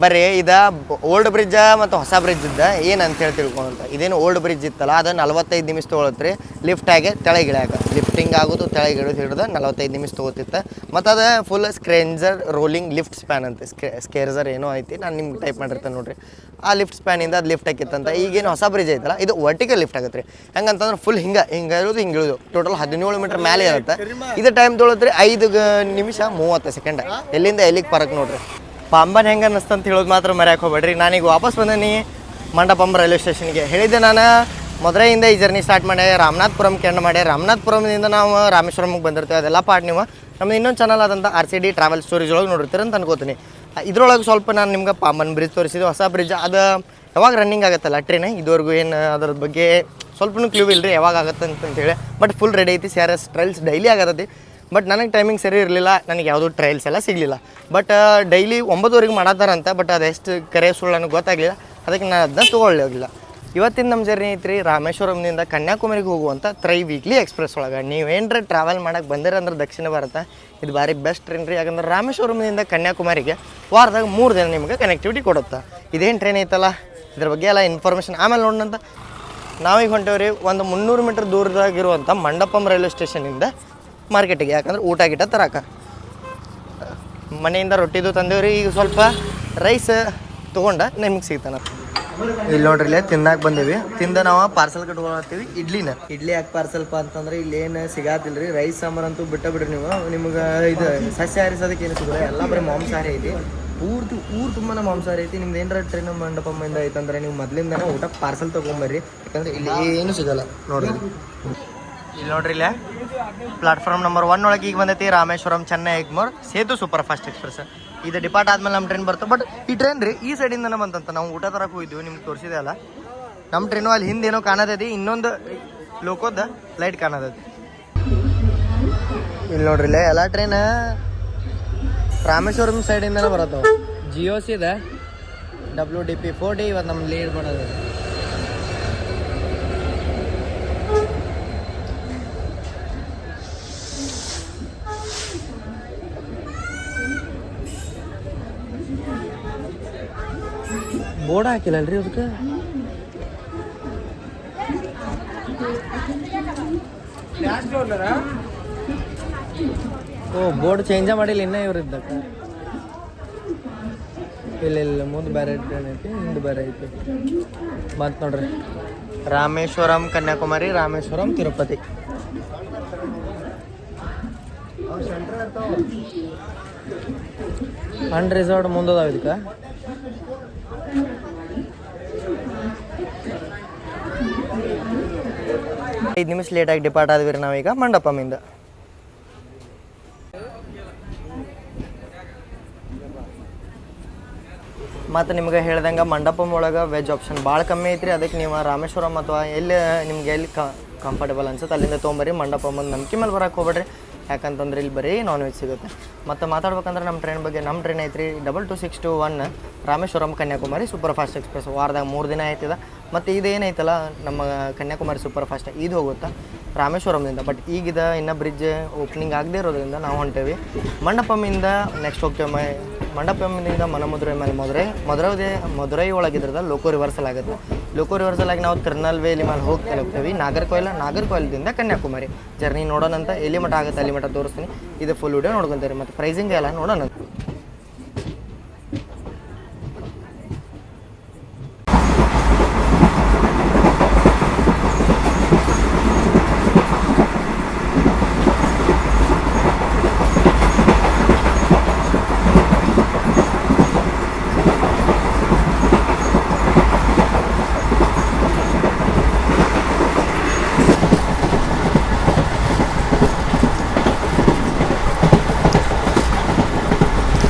ಬರ್ರಿ ಇದು ಓಲ್ಡ್ ಬ್ರಿಡ್ಜ್ ಮತ್ತು ಹೊಸ ಬ್ರಿಡ್ಜ್ ಇದ್ದ ಏನಂತ ಹೇಳಿ ತಿಳ್ಕೊಂತ. ಇದೇನು ಓಲ್ಡ್ ಬ್ರಿಡ್ಜ್ ಇತ್ತಲ್ಲ ಅದು 45 ನಿಮಿಷ ತೊಗೊಳತ್ತೆ ರೀ ಲಿಫ್ಟಾಗಿ ತೆಳಗಿಳ್ಯಾಕ. ಲಿಫ್ಟಿಂಗ್ ಆಗೋದು ತೆಳಗಿಳಿದು ಹಿಡಿದು 45 ನಿಮಿಷ ತೊಗೋತಿತ್ತು. ಮತ್ತು ಅದು ಫುಲ್ ಸ್ಕ್ರೇಂಜರ್ ರೋಲಿಂಗ್ ಲಿಫ್ಟ್ ಸ್ಪ್ಯಾನ್ ಅಂತ ಸ್ಕೇರ್ಜರ್ ಏನೋ ಐತಿ. ನಾನು ನಿಮ್ಗೆ ಟೈಪ್ ಮಾಡಿರ್ತೇನೆ ನೋಡಿರಿ. ಆ ಲಿಫ್ಟ್ ಸ್ಪ್ಯಾನಿಂದ ಅದು ಲಿಫ್ಟ್ ಹಾಕಿತ್ತಂತ. ಈಗೇನು ಹೊಸ ಬ್ರಿಡ್ಜ್ ಐತಲ್ಲ ಇದು ವರ್ಟಿಕಲ್ ಲಿಫ್ಟ್ ಆಗುತ್ತೆ ರೀ. ಹೆಂಗಂತಂದ್ರೆ ಫುಲ್ ಹಿಂಗೆ ಇಳಿದು ಹಿಂಗೆ ಇಳಿದು ಟೋಟಲ್ 17 ಮೀಟರ್ ಮೇಲೆ ಇರುತ್ತೆ. ಇದು ಟೈಮ್ ತೊಗೊಳತ್ರಿ 5 ನಿಮಿಷ 30 ಸೆಕೆಂಡ್. ಎಲ್ಲಿಂದ ಎಲ್ಲಿಗೆ ಪರಕ್ ನೋಡ್ರಿ. ಪಾಂಬನ್ ಹೆಂಗೆ ಅನ್ನಿಸ್ತು ಅಂತ ಹೇಳೋದು ಮಾತ್ರ ಮರ್ಯಾಕೆ ಹೋಗ್ಬೇಡ್ರಿ. ನಾನೀಗ ವಾಪಸ್ ಬಂದೀನಿ ಮಂಡಪಂ ರೈಲ್ವೆ ಸ್ಟೇಷನ್ಗೆ. ಹೇಳಿದ್ದೆ ನಾನು ಮದುರೆಯಿಂದ ಈ ಜರ್ನಿ ಸ್ಟಾರ್ಟ್ ಮಾಡಿ ರಾಮನಾಥಪುರಂಗೆ ಎಂಡ್ ಮಾಡಿ ರಾಮನಾಥಪುರದಿಂದ ನಾವು ರಾಮೇಶ್ವರಮ್ಗೆ ಬಂದಿರ್ತೀವಿ. ಅದೆಲ್ಲ ಪಾರ್ಟ್ ನೀವು ನಮ್ಮದು ಇನ್ನೊಂದು ಚಾನಲ್ ಆದಂಥ RCD ಟ್ರಾವೆಲ್ ಸ್ಟೋರೀಸ್ ಒಳಗೆ ನೋಡಿರ್ತೀರ ಅಂತ ಅನ್ಕೋತೀನಿ. ಇದ್ರೊಳಗೆ ಸ್ವಲ್ಪ ನಾನು ನಿಮ್ಗೆ ಪಾಂಬನ್ ಬ್ರಿಡ್ಜ್ ತೋರಿಸಿದೆ. ಹೊಸ ಬ್ರಿಡ್ಜ್ ಅದು ಯಾವಾಗ ರನ್ನಿಂಗ್ ಆಗುತ್ತಲ್ಲ ಟ್ರೈನ್ ಇದುವರೆಗೂ ಏನು ಅದ್ರ ಬಗ್ಗೆ ಸ್ವಲ್ಪನೂ ಕ್ಲೂ ಇಲ್ಲ ರೀ ಯಾವಾಗ ಆಗುತ್ತೆ ಅಂತೇಳಿ. ಬಟ್ ಫುಲ್ ರೆಡಿ ಐತಿ. CRS ಟ್ರಯಲ್ಸ್ ಡೈಲಿ ಆಗತ್ತೈತಿ. ಬಟ್ ನನಗೆ ಟೈಮಿಂಗ್ ಸರಿ ಇರಲಿಲ್ಲ. ನನಗೆ ಯಾವುದೂ ಟ್ರಯಲ್ಸ್ ಎಲ್ಲ ಸಿಗಲಿಲ್ಲ. But daily 9 ಮಾಡತ್ತಾರಂತ. ಬಟ್ ಅದೆಷ್ಟು ಕರೆ ಸುಳ್ಳು ನನಗೆ ಗೊತ್ತಾಗಲಿಲ್ಲ. ಅದಕ್ಕೆ ನಾನು ಅದನ್ನ ತೊಗೊಳ್ಳೋಗಿಲ್ಲ. ಇವತ್ತಿನ ನಮ್ಮ ಜರ್ನಿ ಐತ್ರಿ ರಾಮೇಶ್ವರಂನಿಂದ ಕನ್ಯಾಕುಮಾರಿಗೆ ಹೋಗುವಂಥ ವೀಕ್ಲಿ ಎಕ್ಸ್ಪ್ರೆಸ್ ಒಳಗೆ. ನೀವೇನರ ಟ್ರಾವೆಲ್ ಮಾಡೋಕೆ ಬಂದಿರಂದ್ರೆ ದಕ್ಷಿಣ ಭಾರತ ಇದು ಭಾರಿ ಬೆಸ್ಟ್ ಟ್ರೈನ್ ರೀ. ಯಾಕಂದ್ರೆ ರಾಮೇಶ್ವರಂನಿಂದ ಕನ್ಯಾಕುಮಾರಿಗೆ ವಾರದಾಗ 3 ದಿನ ನಿಮಗೆ ಕನೆಕ್ಟಿವಿಟಿ ಕೊಡುತ್ತೆ. ಇದೇನು ಟ್ರೈನ್ ಐತಲ್ಲ ಇದ್ರ ಬಗ್ಗೆ ಎಲ್ಲ ಇನ್ಫಾರ್ಮೇಷನ್ ಆಮೇಲೆ ನೋಡೋಣಂತ. ನಾವೀಗ ಹೊಂಟೇವ್ರಿ ಒಂದು 300 ಮೀಟರ್ ದೂರದಾಗಿರುವಂಥ ಮಂಡಪಂ ರೈಲ್ವೆ ಸ್ಟೇಷನಿಂದ ಮಾರ್ಕೆಟಿಗೆ. ಯಾಕಂದ್ರೆ ಊಟ ಗಿಟ ತರಕ ಮನೆಯಿಂದ ರೊಟ್ಟಿದು ತಂದೇವ್ರಿ. ಈಗ ಸ್ವಲ್ಪ ರೈಸ್ ತೊಗೊಂಡ ನಿಮ್ಗೆ ಸಿಗ್ತಾನೆ. ಇಲ್ಲಿ ನೋಡ್ರಿ ಇಲ್ಲೇ ತಿನ್ನಕ್ಕೆ ಬಂದೇವಿ. ತಿಂದ ನಾವು ಪಾರ್ಸಲ್ ಕಟ್ಕೊಳತ್ತೀವಿ ಇಡ್ಲಿ ಯಾಕೆ ಪಾರ್ಸಲ್ಪ ಅಂತಂದ್ರೆ ಇಲ್ಲಿ ಏನು ಸಿಗಾತಿಲ್ಲ ರೀ. ರೈಸ್ ಸಾಂಬಾರು ಅಂತೂ ಬಿಟ್ಬಿಡ್ರಿ ನೀವು. ನಿಮ್ಗೆ ಇದು ಸಸ್ಯಾಹಾರಿ ಸದಕ್ಕೆ ಏನು ಸಿಗೋಲ್ಲ. ಎಲ್ಲ ಬರೀ ಮಾಂಸಾಹಾರಿ ಐತಿ. ಪೂರ್ತಿ ಊರು ತುಂಬಾ ಮಾಂಸಾಹಾರಿ ಐತಿ. ನಿಮ್ದು ಏನಾರ ಟ್ರೈನ್ ಮಂಡಪಮ್ಮಿಂದ ಐತಂದ್ರೆ ನೀವು ಮೊದಲಿಂದನೇ ಊಟ ಪಾರ್ಸಲ್ ತೊಗೊಂಬರ್ರಿ. ಯಾಕಂದ್ರೆ ಇಲ್ಲಿ ಏನು ಸಿಗಲ್ಲ ನೋಡ್ರಿ. ಇಲ್ಲಿ ನೋಡ್ರಿ ಇಲ್ಲೇ ಪ್ಲಾಟ್ಫಾರ್ಮ್ ನಂಬರ್ 1 ಒಳಗೆ ಈಗ ಬಂದೈತಿ Rameswaram Chennai Egmore Sethu super fast express. ಇದು ಡಿಪಾರ್ಟ್ ಆದ್ಮೇಲೆ ನಮ್ಮ ಟ್ರೈನ್ ಬರ್ತದೆ. ಬಟ್ ಈ ಟ್ರೈನ್ ರೀ ಈ ಸೈಡಿಂದನೇ ಬಂತಂತ. ನಾವು ಊಟ ತರಕ್ಕೆ ಹೋಗಿದ್ವಿ ನಿಮ್ಗೆ ತೋರಿಸಿದೆ ಅಲ್ಲ. ನಮ್ಮ ಟ್ರೈನು ಅಲ್ಲಿ ಹಿಂದೆ ಏನೋ ಕಾಣತೈತಿ. ಇನ್ನೊಂದು ಲೋಕೋದ ಲೈಟ್ ಕಾಣತೈತಿ. ಇಲ್ಲಿ ನೋಡ್ರಿ ಇಲ್ಲೇ ಎಲ್ಲ ಟ್ರೈನ್ ರಾಮೇಶ್ವರಂ ಸೈಡಿಂದನೇ ಬರತ್ತವ. ಜಿಯೋಸ್ ಇದೆ WDP 4D ಇವತ್ತು ನಮ್ಮ ಲೀಡ್ ಮಾಡೋದು. ಬೋರ್ಡ್ ಹಾಕಿಲ್ಲಲ್ರಿ ಅದಕ್ಕೆ. ಓ ಬೋರ್ಡ್ ಚೇಂಜ ಮಾಡಿಲ್ಲ ಇನ್ನೂ ಇವ್ರು ಇದ್ದಕ್ಕ. ಇಲ್ಲ ಮುಂದೆ ಬೇರೆ ಐತಿ ಹಿಂದೆ ಬೇರೆ ಐತಿ. ಬಂತು ನೋಡ್ರಿ, ರಾಮೇಶ್ವರಂ ಕನ್ಯಾಕುಮಾರಿ, ರಾಮೇಶ್ವರಂ ತಿರುಪತಿ. ಅನ್ ರಿಸರ್ವ್ಡ್ ಮುಂದದಾವ ಇದಕ್ಕೆ. 5 ನಿಮಿಷ ಲೇಟಾಗಿ ಡಿಪಾರ್ಟ್ ಆದ್ವಿ ನಾವೀಗ ಮಂಡಪಮಿಂದ. ಮತ್ತು ನಿಮ್ಗೆ ಹೇಳ್ದಂಗೆ ಮಂಡಪಮ್ ಒಳಗೆ ವೆಜ್ ಆಪ್ಷನ್ ಭಾಳ ಕಮ್ಮಿ ಐತ್ರಿ. ಅದಕ್ಕೆ ನೀವು ರಾಮೇಶ್ವರಂ ಅಥವಾ ಎಲ್ಲಿ ನಿಮ್ಗೆ ಎಲ್ಲಿ ಕಂಫರ್ಟೇಬಲ್ ಅನ್ಸುತ್ತೆ ಅಲ್ಲಿಂದ ತೊಗೊಂಬರಿ. ಮಂಡಪಮ್ ನಂಬಿಕೆ ಮೇಲೆ ಬರೋಕೆ ಹೋಗ್ಬೇಡ್ರಿ, ಯಾಕಂತಂದ್ರೆ ಇಲ್ಲಿ ಬರೀ ನಾನ್ ವೆಜ್ ಸಿಗುತ್ತೆ. ಮತ್ತು ಮಾತಾಡ್ಬೇಕಂದ್ರೆ ನಮ್ಮ ಟ್ರೈನ್ ಬಗ್ಗೆ, ನಮ್ಮ ಟ್ರೈನ್ ಐತ್ರಿ 2261 Rameswaram Kanyakumari super fast express. ವಾರದಾಗ 3 ದಿನ ಆಯ್ತದ. ಮತ್ತು ಇದೇನೈತಲ್ಲ ನಮ್ಮ ಕನ್ಯಾಕುಮಾರಿ ಸೂಪರ್ ಫಾಸ್ಟ್ ಇದು ಹೋಗುತ್ತಾ ರಾಮೇಶ್ವರಂದಿಂದ. ಬಟ್ ಈಗಿದ ಇನ್ನೂ ಬ್ರಿಡ್ಜ್ ಓಪನಿಂಗ್ ಆಗದೇ ಇರೋದ್ರಿಂದ ನಾವು ಹೊಂಟೇವಿ. ಮಂಡಪಮಿಂದ ನೆಕ್ಸ್ಟ್ ಹೋಗ್ತೇವೆ. ಮಂಡಪಮಿಂದ ಮನಮದುರೈ ಮೇಲೆ ಮದುರೈ ಒಳಗಿದ್ರದ ಲೋಕೋ ರಿವರ್ಸಲ್ ಆಗುತ್ತೆ. ಲೋಕೋ ರಿವರ್ಸಲ್ ಆಗಿ ನಾವು ತಿರುನಲ್ವೇಲಿ ಮೇಲೆ ಹೋಗ್ತೇವೆ. ನಾಗರ್ಕೋಯಿಲದಿಂದ ಕನ್ಯಾಕುಮಾರಿ ಜರ್ನಿ ನೋಡೋಣಂತ. ಎಲ್ಲಿ ಮಠ ಆಗುತ್ತೆ ಅಲ್ಲಿ ಮಠ ತೋರಿಸ್ತೀನಿ. ಇದು ಫುಲ್ ವಿಡಿಯೋ ನೋಡ್ಕೊತೀರಿ. ಮತ್ತು ಪ್ರೈಸಿಂಗ್ ಎಲ್ಲ ನೋಡೋಣ.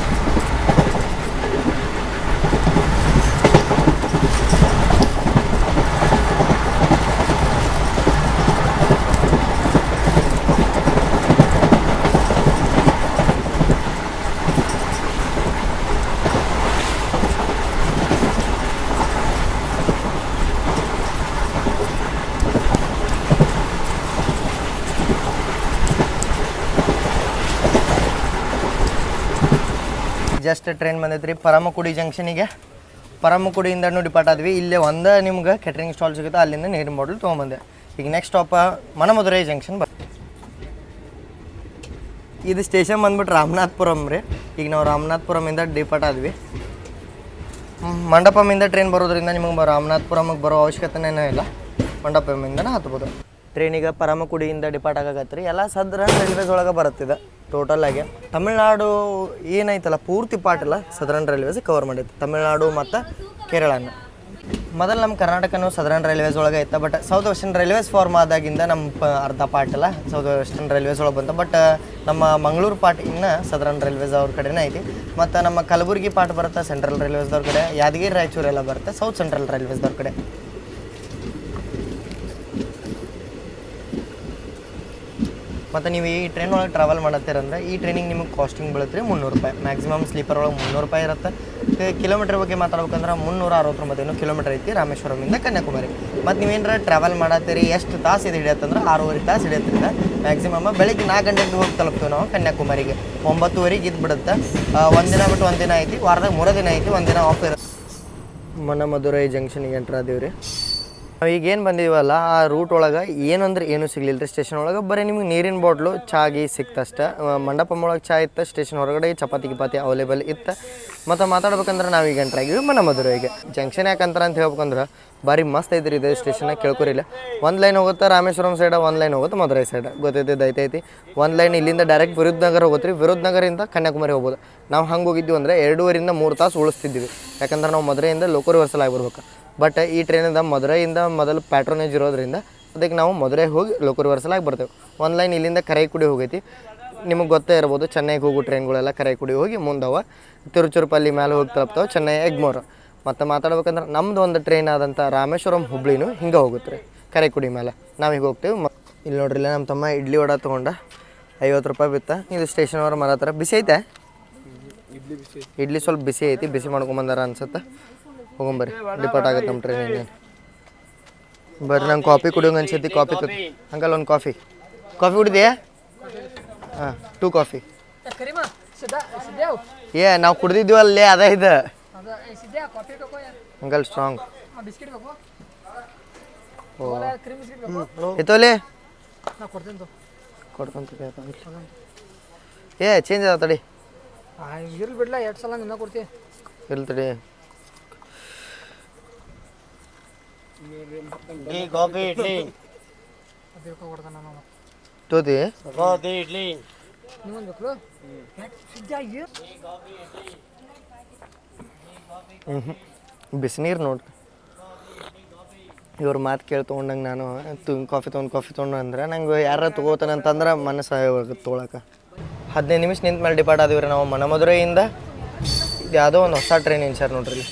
ಜಸ್ಟ್ ಟ್ರೈನ್ ಬಂದೈತ್ರಿ ಪರಮಕುಡಿ ಜಂಕ್ಷನಿಗೆ. ಪರಮಕುಡಿಯಿಂದನೂ ಡಿಪಾರ್ಟ್ ಆದ್ವಿ. ಇಲ್ಲೇ ಒಂದು ನಿಮ್ಗೆ ಕ್ಯಾಟ್ರಿಂಗ್ ಸ್ಟಾಲ್ ಸಿಗುತ್ತೆ, ಅಲ್ಲಿಂದ ನೀರಿನ ಬಾಟಲ್ ತೊಗೊಂಬಂದೆ. ಈಗ ನೆಕ್ಸ್ಟ್ ಸ್ಟಾಪ್ ಮನಮದುರೈ ಜಂಕ್ಷನ್ ಇದು ಸ್ಟೇಷನ್ ಬಂದ್ಬಿಟ್ಟು ರಾಮನಾಥ್ಪುರಂ ರೀ. ಈಗ ನಾವು ರಾಮನಾಥ್ಪುರಮಿಂದ ಡಿಪಾರ್ಟ್ ಆದ್ವಿ. ಮಂಡಪಮಿಂದ ಟ್ರೈನ್ ಬರೋದ್ರಿಂದ ನಿಮಗೆ ರಾಮನಾಥ್ಪುರಮಿಗೆ ಬರೋ ಅವಶ್ಯಕತೆನೇ ಇಲ್ಲ. ಮಂಡಪಮಿಂದನೇ ಹತ್ಬೋದು. ಟ್ರೈನಿಗೆ ಪರಮಕುಡಿಯಿಂದ ಡಿಪಾರ್ಟ್ ಆಗತ್ರಿ. ಎಲ್ಲ ಸದರನ್ ರೈಲ್ವೇಸ್ ಒಳಗೆ ಬರುತ್ತಿದೆ. ಟೋಟಲಾಗಿ ತಮಿಳ್ನಾಡು ಏನೈತಲ್ಲ ಪೂರ್ತಿ ಪಾರ್ಟ್ ಎಲ್ಲ ಸದರನ್ ರೈಲ್ವೇಸ್ ಕವರ್ ಮಾಡೈತೆ. ತಮಿಳ್ನಾಡು ಮತ್ತು ಕೇರಳನ ಮೊದಲು ನಮ್ಮ ಕರ್ನಾಟಕನೂ ಸದರನ್ ರೈಲ್ವೇಸ್ ಒಳಗೆ ಐತೆ. But south western railways form ಆದಾಗಿಂದ ನಮ್ಮ ಅರ್ಧ ಪಾರ್ಟ್ ಎಲ್ಲ ಸೌತ್ ವೆಸ್ಟರ್ನ್ ರೈಲ್ವೇಸ್ ಒಳಗೆ ಬಂತು. ಬಟ್ ನಮ್ಮ ಮಂಗಳೂರು ಪಾರ್ಟ್ ಇನ್ನೂ ಸದರನ್ ರೈಲ್ವೇಸ್ ಅವ್ರ ಕಡೆನೇ ಐತಿ. ಮತ್ತು ನಮ್ಮ ಕಲಬುರಗಿ ಪಾರ್ಟ್ ಬರುತ್ತೆ ಸೆಂಟ್ರಲ್ ರೈಲ್ವೇಸ್ದವ್ರ ಕಡೆ. ಯಾದಗಿರಿ ರಾಯಚೂರೆಲ್ಲ ಬರುತ್ತೆ ಸೌತ್ ಸೆಂಟ್ರಲ್ ರೈಲ್ವೇಸ್ದವ್ರ ಕಡೆ. ಮತ್ತು ನೀವು ಈ ಟ್ರೈನ್ ಒಳಗೆ ಟ್ರಾವೆಲ್ ಮಾಡತ್ತೀರಂದ್ರೆ ಈ ಟ್ರೈನಿಗೆ ನಿಮಗೆ ಕಾಸ್ಟಿಂಗ್ ಬೀಳುತ್ತೆ 300 ರೂಪಾಯಿ. ಮ್ಯಾಕ್ಸಿಮಮ್ ಸ್ಲೀಪರ್ ಒಳಗೆ 300 ರೂಪಾಯಿ ಇರುತ್ತೆ. ಕಿಲೋಮೀಟರ್ ಬಗ್ಗೆ ಮಾತಾಡ್ಬೇಕಂದ್ರೆ 369 ಕಿಲೋಮೀಟರ್ ಐತಿ ರಾಮೇಶ್ವರಮಿಂದ ಕನ್ಯಾಕುಮಾರಿ. ಮತ್ತು ನೀವೇನಾರ ಟ್ರಾವೆಲ್ ಮಾಡತ್ತೀರಿ ಎಷ್ಟು ತಾಸು ಇದು ಹಿಡಿಯತ್ತಂದ್ರೆ 6.5 ತಾಸು ಹಿಡಿಯತ್ರಿಂದ. ಮ್ಯಾಕ್ಸಿಮಮ್ ಬೆಳಿಗ್ಗೆ 4 ಗಂಟೆಗೆ ಹೋಗಿ ತಲುಪ್ತೀವಿ ನಾವು ಕನ್ಯಾಕುಮಾರಿಗೆ. 9:30 ಇದ್ದು ಬಿಡುತ್ತೆ. ಒಂದಿನ ಬಿಟ್ಟು ಒಂದಿನ ಐತಿ, ವಾರದಾಗ 3 ದಿನ ಐತಿ, ಒಂದಿನ ಆಫ್ ಇರುತ್ತೆ. ಮನಮದುರೈ ಜಂಕ್ಷನಿಗೆ ಎಂಟ್ರ್ ಆದೀವಿ ರೀ. ಈಗೇನು ಬಂದೀವಲ್ಲ ಆ ರೂಟ್ ಒಳಗೆ ಏನಂದ್ರೆ ಏನೂ ಸಿಗಲಿಲ್ಲ ರೀ. ಸ್ಟೇಷನ್ ಒಳಗೆ ಬರೀ ನಿಮ್ಗೆ ನೀರಿನ ಬಾಟ್ಲು ಚಾಗಿ ಸಿಕ್ತಷ್ಟೆ. ಮಂಡಪಂ ಒಳಗೆ ಚಾ ಇತ್ತು. ಸ್ಟೇಷನ್ ಹೊರಗಡೆ ಚಪಾತಿ ಗಿಪಾತಿ ಅವೈಲೇಬಲ್ ಇತ್ತು. ಮತ್ತು ಮಾತಾಡ್ಬೇಕಂದ್ರೆ ನಾವೀಗ ಎಂಟ್ರ್ ಆಗಿವಿ ಮನಮದುರೈಗೆ. ಜಂಕ್ಷನ್ ಯಾಕಂತಾರೆ ಅಂತ ಹೇಳ್ಬೇಕಂದ್ರೆ ಭಾರಿ ಮಸ್ತ್ ಐತ್ರಿ ಇದು ಸ್ಟೇಷನಾಗ. ಕೇಳ್ಕೊರಿಲ್ಲ. ಒಂದು ಲೈನ್ ಹೋಗುತ್ತೆ ರಾಮೇಶ್ವರಂ ಸೈಡ, ಒಂದು ಲೈನ್ ಹೋಗುತ್ತೆ ಮದುರೈ ಸೈಡ. ಗೊತ್ತೈತಿ. ಒಂದು ಲೈನ್ ಇಲ್ಲಿಂದ ಡೈರೆಕ್ಟ್ ವಿರುದ್ಧ ನಗರ ಹೋಗುತ್ತೆ ರೀ. ವಿರುದ್ಧ ನಗರಿಂದ ಕನ್ಯಾಕುಮಾರಿ ಹೋಗ್ಬೋದು. ನಾವು ಹಂಗೆ ಹೋಗಿದ್ವಿ ಅಂದರೆ 2.5 3 ತಾಸು ಉಳಿಸ್ತಿದ್ವಿ. ಯಾಕಂದ್ರೆ ನಾವು ಮದುರೈಯಿಂದ ಲೋಕೋ ರಿವರ್ಸಲ್ ಆಗಿರ್ಬೇಕು. ಬಟ್ ಈ ಟ್ರೈನಿಂದ ಮದುರೈಯಿಂದ ಮೊದಲು ಪ್ಯಾಟ್ರೋನೇಜ್ ಇರೋದ್ರಿಂದ ಅದಕ್ಕೆ ನಾವು ಮದುರೈ ಹೋಗಿ ಲೋಕೋ ರಿವರ್ಸಲ್ ಆಗಿ ಬರ್ತೇವೆ. ಒಂದು ಲೈನ್ ಇಲ್ಲಿಂದ ಕರೈಕುಡಿ ಹೋಗೈತಿ. ನಿಮಗೆ ಗೊತ್ತೇ ಇರ್ಬೋದು ಚೆನ್ನೈಗೆ ಹೋಗೋ ಟ್ರೈನ್ಗಳೆಲ್ಲ ಕರೈಕುಡಿ ಹೋಗಿ ಮುಂದವ ತಿರುಚುರುಪಲ್ಲಿ ಮೇಲೆ ಹೋಗಿ ತಲುಪ್ತಾವೆ ಚೆನ್ನೈ ಎಗ್ಮೋರ್. ಮತ್ತು ಮಾತಾಡ್ಬೇಕಂದ್ರೆ ನಮ್ಮದು ಒಂದು ಟ್ರೈನ್ ಆದಂಥ ರಾಮೇಶ್ವರಂ ಹುಬ್ಳಿನೂ ಹಿಂಗೆ ಹೋಗುತ್ತೆ ರೀ ಕರೈಕುಡಿ ಮೇಲೆ. ನಾವು ಈಗ ಹೋಗ್ತೀವಿ. ಇಲ್ಲಿ ನೋಡ್ರಿ ನಮ್ಮ ತಮ್ಮ ಇಡ್ಲಿ ವಡ ತೊಗೊಂಡ 50 ರೂಪಾಯಿ ಬಿತ್ತ. ಇದು ಸ್ಟೇಷನ್ ಅವ್ರ ಮರತ್ರ ಬಿಸಿ ಐತೆ. ಇಡ್ಲಿ ಸ್ವಲ್ಪ ಬಿಸಿ ಐತಿ, ಬಿಸಿ ಮಾಡ್ಕೊಂಬಂದಾರ ಅನ್ಸುತ್ತೆ. ಹೋಗೊಂಬರ್ರಿ, ಡಿಪಾರ್ಟ್ ಆಗುತ್ತೆ ನಮ್ಮ ಟ್ರೈನ್. ಇನ್ನೇನು ಬರ್ರಿ, ನಂಗೆ ಕಾಫಿ ಕುಡಿಯೋಂಗೆ ಅನ್ಸೈತಿ. ಕಾಫಿ ಅಂಕಲ್ ಒಂದು ಕಾಫಿ ಕುಡಿದೆಯಾ? ಹಾಂ 2 ಕಾಫಿ. ನಾವು ಕುಡ್ದಿದ್ವಿ ಅಲ್ಲೇ ಅದ ಇದು ಅಂಕಲ್ ಸ್ಟ್ರಾಂಗ್ ಬಿಸ್ಕಿಟ್ ಬೇಕು ಓ ಕ್ರೀಮ್ ಬಿಸ್ಕಿಟ್ ಬೇಕು ಇತ್ತೋಲೆ ನಾ ಕೊಡ್ತೀನಿ ಕೊಡ್ತಂತ ಏ ಚೇಂಜ್ ಅದ ತಡಿ ಇರ್ಲಿ ಬಿಡ್ಲ 2 ಸಲ ನಿನ್ನ ಕೊಡ್ತೀವಿ ಇರ್ಲಿ ತಡಿ ಟೀ ಕಾಫಿ ಇಡ್ಲಿ ಅದಕ್ಕೆ ಕೊಡ್ತಾನ ನಾನು ತೋದಿ ಕಾಫಿ ಇಡ್ಲಿ ನಿಮ್ಮೊಂದು ಬೇಕು ಬಿಸಿನೀರು ನೋಡ್ರಿ ಇವ್ರ ಮಾತು ಕೇಳಿ ತೊಗೊಂಡಂಗೆ ನಾನು ಕಾಫಿ ತೊಗೊಂಡು ಅಂದ್ರೆ ನಂಗೆ ಯಾರು ತೊಗೋತಾನೆ ಅಂತಂದ್ರೆ ಮನಸ್ಸು ತೊಗೊಳಕ್ಕೆ 15 ನಿಮಿಷ ನಿಂತ ಮೇಲೆ ಡಿಪಾರ್ಟ್ ಆದಿವ್ರಿ ನಾವು ಮನಮದುರೆಯಿಂದ ಇದು ಯಾವುದೋ ಒಂದು ಹೊಸ ಟ್ರೈನ್ ಇನ್ಸಾರ್ ನೋಡ್ರಿ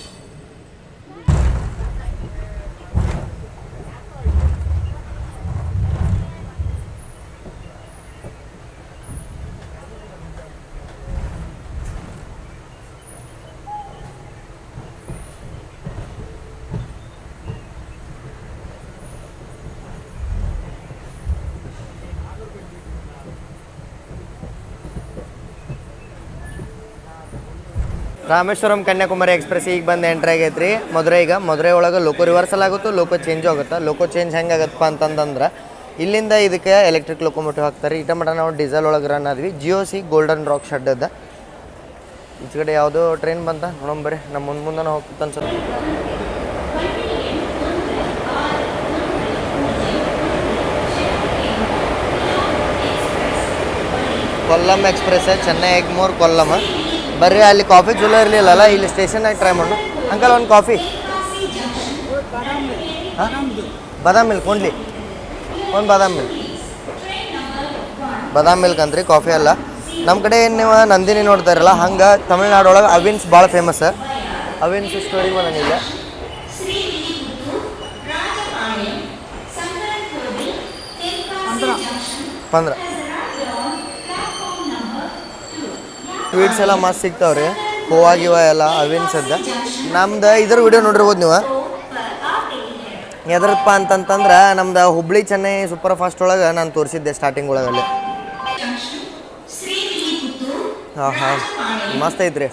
ರಾಮೇಶ್ವರಂ ಕನ್ಯಾಕುಮಾರಿ ಎಕ್ಸ್ಪ್ರೆಸ್ ಈಗ ಬಂದು ಎಂಟ್ರಿ ಆಗೈತೆ ರೀ ಮದುರೈ ಒಳಗೆ ಲೋಕೋ ರಿವರ್ಸಲ್ ಆಗುತ್ತೋ ಲೋಕೋ ಚೇಂಜ್ ಆಗುತ್ತೆ ಲೋಕೋ ಚೇಂಜ್ ಹೆಂಗೆ ಆಗತ್ತಪ್ಪ ಅಂತಂದ್ರೆ ಇಲ್ಲಿಂದ ಇದಕ್ಕೆ ಎಲೆಕ್ಟ್ರಿಕ್ ಲೊಕೊಮೋಟಿವ್ ಹಾಕ್ತಾರೆ ಇಟ ಮಟ ನಾವು ಡೀಸೆಲ್ ಒಳಗೆ ರನ್ ಆದ್ವಿ GOC ಗೋಲ್ಡನ್ ರಾಕ್ ಶೆಡ್ ಅದ ಈಚೆ ಕಡೆ ಯಾವುದೋ ಟ್ರೈನ್ ಬಂತ ನೋಡಂಬರಿ ನಮ್ಮ ಮುಂದೆ ಹೋಗ್ತಂತ ಅನ್ಸುತ್ತೆ ಕೊಲ್ಲಂ ಎಕ್ಸ್ಪ್ರೆಸ್ ಚೆನ್ನೈ ಎಗ್ಮೋರ್ ಕೊಲ್ಲಂ ಬರ್ರಿ ಅಲ್ಲಿ ಕಾಫಿ ಚಲೋ ಇರಲಿಲ್ಲಲ್ಲ ಇಲ್ಲಿ ಸ್ಟೇಷನ್ನಾಗ ಟ್ರೈ ಮಾಡು ಅಂಕಲ್ ಒಂದು ಕಾಫಿ ಹಾಂ ಬಾದಾಮ್ ಮಿಲ್ಕ್ ಕೊಡ್ಲಿ ಒಂದು ಬಾದಾಮ್ ಮಿಲ್ಕ್ ಅಂತ್ರಿ ಕಾಫಿ ಅಲ್ಲ ನಮ್ಮ ಕಡೆ ಏನು ನೀವು ನಂದಿನಿ ನೋಡ್ತಾರಲ್ಲ ಹಂಗೆ ತಮಿಳ್ನಾಡೊಳಗೆ ಅವಿನ್ಸ್ ಭಾಳ ಫೇಮಸ್ ಅವಿನ್ಸ್ ಸ್ಟೋರಿ ಬಂದಿಲ್ಲ ಪಂದ್ರ ಸ್ವೀಟ್ಸ್ ಎಲ್ಲ ಮಸ್ತ್ ಸಿಗ್ತಾವ್ರಿ ಹೂವಾಗಿವ ಎಲ್ಲ ಅವಿನ್ಸ್ ಅದ ನಮ್ದು ಇದ್ರ ವಿಡಿಯೋ ನೋಡಿರ್ಬೋದು ನೀವು ಎದ್ರಪ್ಪ ಅಂತಂತಂದ್ರೆ ನಮ್ದು ಹುಬ್ಳಿ ಚೆನ್ನೈ ಸೂಪರ್ ಫಾಸ್ಟ್ ಒಳಗೆ ನಾನು ತೋರಿಸಿದ್ದೆ ಸ್ಟಾರ್ಟಿಂಗ್ ಒಳಗಲ್ಲಿ ಹಾಂ ಮಸ್ತ್ ಐತ್ರಿ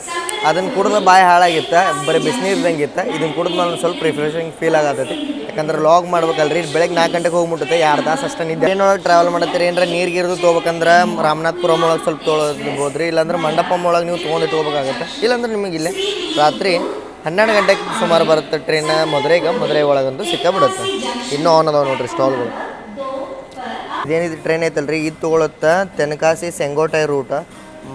ಅದನ್ನು ಕುಡಿದ್ರೆ ಬಾಯಿ ಹಾಳಾಗಿತ್ತು ಬರೀ ಬಿಸಿನೀರ್ದಂಗೆ ಇತ್ತು ಇದನ್ನು ಕುಡಿದ ಮೇಲೆ ಸ್ವಲ್ಪ ರಿಫ್ರೆಶಿಂಗ್ ಫೀಲ್ ಆಗತ್ತೈತಿ ಯಾಕಂದ್ರೆ ಲಾಗ್ ಮಾಡ್ಬೇಕಲ್ರಿ ಬೆಳಗ್ಗೆ 4 ಗಂಟೆಗೆ ಹೋಗ್ಬಿಟ್ಟೈತೆ 2 ತಾಸು ಅಷ್ಟೇ ನಿದ್ದೆ ಏನೊಳಗೆ ಟ್ರಾವೆಲ್ ಮಾಡತ್ತೀರಿ ಏನಾರ ನೀರಿಗಿರ್ದು ತೊಗೋಬೇಕಂದ್ರೆ ರಾಮನಾಥ್ಪುರಂ ಒಳಗೆ ಸ್ವಲ್ಪ ತೊಗೊಳ್ಬೋದು ರೀ ಇಲ್ಲಾಂದ್ರೆ ಮಂಡಪಂ ಒಳಗೆ ನೀವು ತೊಗೊಂಡು ತೊಗೋಬೇಕಾಗತ್ತೆ ಇಲ್ಲಾಂದ್ರೆ ನಿಮಗೆ ಇಲ್ಲೇ ರಾತ್ರಿ 12 ಗಂಟೆಗೆ ಸುಮಾರು ಬರುತ್ತೆ ಟ್ರೈನ್ ಮದುರೈ ಒಳಗಂತೂ ಸಿಕ್ಕಾಬಿಡುತ್ತೆ ಇನ್ನೂ ಆನ್ ಅದಾವೆ ನೋಡ್ರಿ ಸ್ಟಾಲ್ಗಳು ಇದೇನಿದು ಟ್ರೈನ್ ಐತಲ್ರಿ ಇದು ತೊಗೊಳುತ್ತೆ ತೆನಕಾಸಿ ಸೆಂಗೋಟೈ ರೂಟ್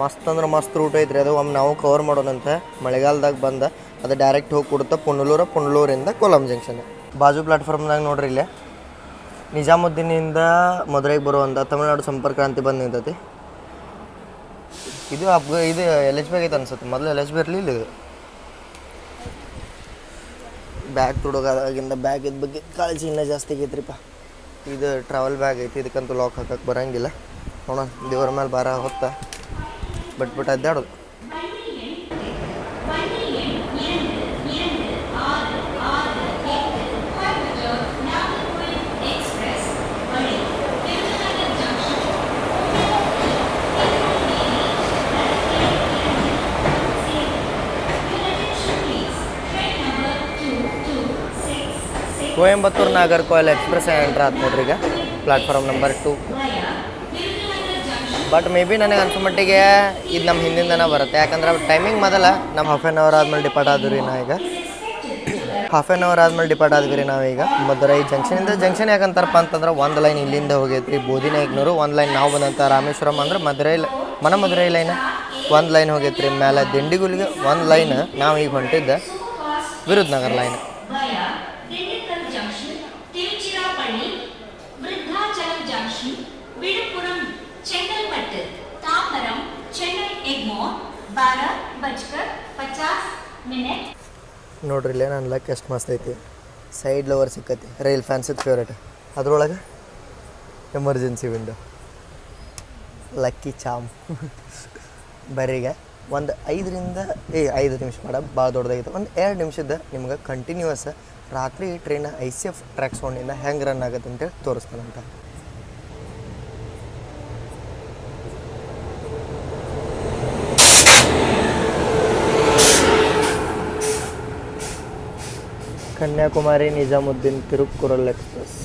ಮಸ್ತ್ ಅಂದ್ರೆ ಮಸ್ತ್ ರೂಟ್ ಐತ್ರಿ ಅದು ಒಮ್ಮೆ ನಾವು ಕವರ್ ಮಾಡೋಣಂತೆ ಮಳೆಗಾಲದಾಗ ಬಂದ ಅದು ಡೈರೆಕ್ಟ್ ಹೋಗಿ ಕೊಡುತ್ತೆ ಪುನಲೂರಿಂದ ಕೊಲ್ಲಂ ಜಂಕ್ಷನ್ ಬಾಜು ಪ್ಲಾಟ್ಫಾರ್ಮ್ದಾಗ ನೋಡ್ರಿ ಇಲ್ಲೇ ನಿಜಾಮುದ್ದೀನಿಂದ ಮದುರೈಗೆ ಬರುವಂಥ ತಮಿಳ್ನಾಡು ಸಂಪರ್ಕ ಕ್ರಾಂತಿ ಬಂದು ನಿಂತೈತಿ ಇದು ಇದು LHB ಆಗೈತೆ ಅನ್ಸುತ್ತೆ ಮೊದಲು LHB ಇರಲಿಲ್ಲ ಇದು ಬ್ಯಾಗ್ ತೊಡೋದಾಗಿಂದ ಬ್ಯಾಗಿದ ಬಗ್ಗೆ ಕಾಳಜಿ ಇನ್ನೂ ಜಾಸ್ತಿ ಆಗೈತ್ರಿಪ್ಪ ಇದು ಟ್ರಾವೆಲ್ ಬ್ಯಾಗ್ ಐತಿ ಇದಕ್ಕಂತೂ ಲಾಕ್ ಹಾಕಕ್ಕೆ ಬರೋಂಗಿಲ್ಲ ನೋಡೋಣ ದೇವ್ರ ಮೇಲೆ ಭಾರ ಹೊತ್ತ ಬಿಟ್ಬಿಟ್ಟು ಅದ್ದಾಡೋದು ಕೊಯಂಬತ್ತೂರು ನಾಗರ್ಕೋಯಿಲ್ ಎಕ್ಸ್ಪ್ರೆಸ್ ಎಂಟ್ರ್ ಆಯ್ತು ನೋಡ್ರಿ ಈಗ platform number 2 but may be ನನಗೆ ಅನ್ಸೋ ಮಟ್ಟಿಗೆ ಇದು ನಮ್ಮ ಹಿಂದಿಂದನೇ ಬರುತ್ತೆ ಯಾಕಂದ್ರೆ ಟೈಮಿಂಗ್ ಮೊದಲ ನಮ್ಮ ಹಾಫ್ ಆ್ಯನ್ ಅವರ್ ಆದಮೇಲೆ ಡಿಪಾರ್ಟ್ ಆದ್ವಿ ನಾವೀಗ ನಾವೀಗ ಮದುರೈ ಜಂಕ್ಷನ್ ಯಾಕಂತಾರಪ್ಪ ಅಂತಂದ್ರೆ ಒಂದು ಲೈನ್ ಇಲ್ಲಿಂದ ಹೋಗೈತ್ರಿ ಬೋಧಿನಾಯಕನೂರು ಒಂದು ಲೈನ್ ನಾವು ಬಂದಂಥ ರಾಮೇಶ್ವರಂ ಅಂದ್ರೆ ಮದುರೈ ಲೈನ್ ಒಂದು ಲೈನ್ ಹೋಗೈತ್ರಿ ಮೇಲೆ ದಿಂಡಿಗುಲಿಗೆ ಒಂದು ಲೈನ್ ನಾವು ಈಗ ಹೊಂಟಿದ್ದ ವಿರುದ್ಧ ನಗರ್ ಲೈನ್ ನೋಡ್ರಿ ಇಲ್ಲೇ ನನ್ನ ಲಕ್ ಎಷ್ಟು ಮಸ್ತ್ ಐತಿ ಸೈಡ್ ಲವರ್ ಸಿಕ್ಕೈತಿ ರೈಲ್ ಫ್ಯಾನ್ಸಿದ ಫೇವ್ರೇಟ್ ಅದ್ರೊಳಗೆ ಎಮರ್ಜೆನ್ಸಿ ವಿಂಡೋ ಲಕ್ಕಿ ಚಾಮ್ ಬರೀಗ ಒಂದು 5 ನಿಮಿಷ ಮಾಡ ಭಾಳ ದೊಡ್ಡದಾಗಿತ್ತು ಒಂದು 2 ನಿಮಿಷದ ನಿಮ್ಗೆ ಕಂಟಿನ್ಯೂಯಸ್ ರಾತ್ರಿ ಟ್ರೈನ್ ICF ಟ್ರ್ಯಾಕ್ ಸೌಂಡಿಂದ ಹೆಂಗೆ ರನ್ ಆಗುತ್ತೆ ಅಂತೇಳಿ ತೋರಿಸ್ತಾನಂತ ಕನ್ಯಾಕುಮಾರಿ ನಿಜಾಮುದ್ದೀನ್ ತಿರುಕ್ಕುರಲ್ ಎಕ್ಸ್ಪ್ರೆಸ್.